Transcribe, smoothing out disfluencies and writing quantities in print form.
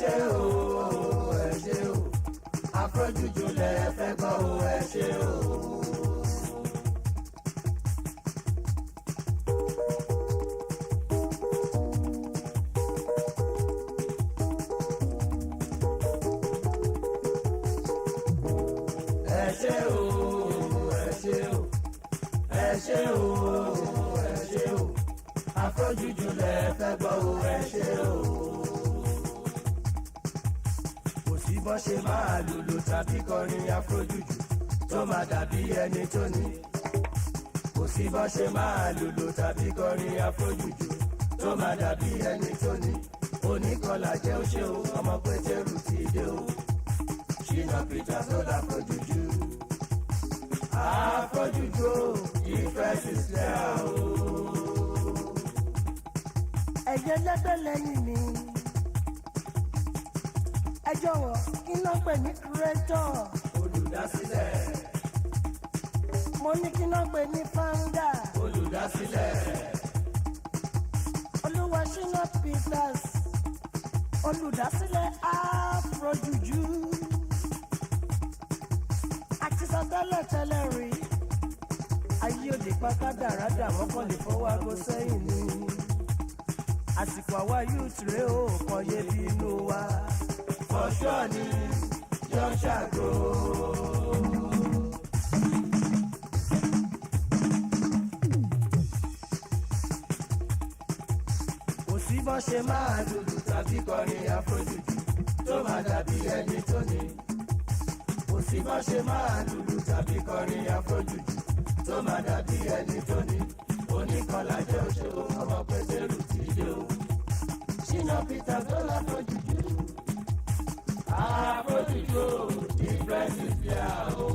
ṣé o ẹ ṣé o afrojuju lẹ fẹ́ gbọ́ o ẹ ṣé o. ẹ ṣé o ẹ ṣé o ẹ ṣé o ẹ ṣé o afrojuju lẹ fẹ́ gbọ́ o ẹ ṣé o. kò sí bọ́ ṣe máa lùlù tàbí kọrin afrojuju tó máa dàbí ẹni tó ní. kò sí bọ́ ṣe máa lùlù tàbí kọrin afrojuju tó máa dàbí ẹni tó ní. oníkọlà jẹ́ ó ṣe o ọmọ pétérù ti dé o. Ṣínà Peter tó láfrojuju. Afrojuju ìfẹ́ sísẹ́ o. ẹ̀jẹ̀ lẹ́gbẹ́ lẹ́yìn mi ẹ jọ̀wọ́ kí ló ń pè ní creator. olùdásílẹ̀. mo ní kí ló ń pè ní founder. olùdásílẹ̀. olúwa Ṣínà Peters olùdásílẹ̀ Afrojuju. àti sọ tẹ́lẹ̀ tẹ́lẹ̀ rí ayé òde pátá dáradà mọ́kànlé fọwọ́ aago sẹ́yìn ni. àsìkò àwa youth rèé o kàn yé bí inú wa. fọ́ṣọ́ ni yọ ṣàgó. kò sí bọ́ ṣe máa lùlù tàbí kọrin afrojuju tó máa dàbí ẹni tó ní. kò sí bọ́ ṣe máa lùlù tàbí kọrin afrojuju tó máa dàbí ẹni tó ní. oníkọlà jẹ́ òṣèlú ọmọ pétérù ti dé o. Ṣínà Peter tó láfrojuju. Afrojuju ìfẹ́ sísẹ́ o.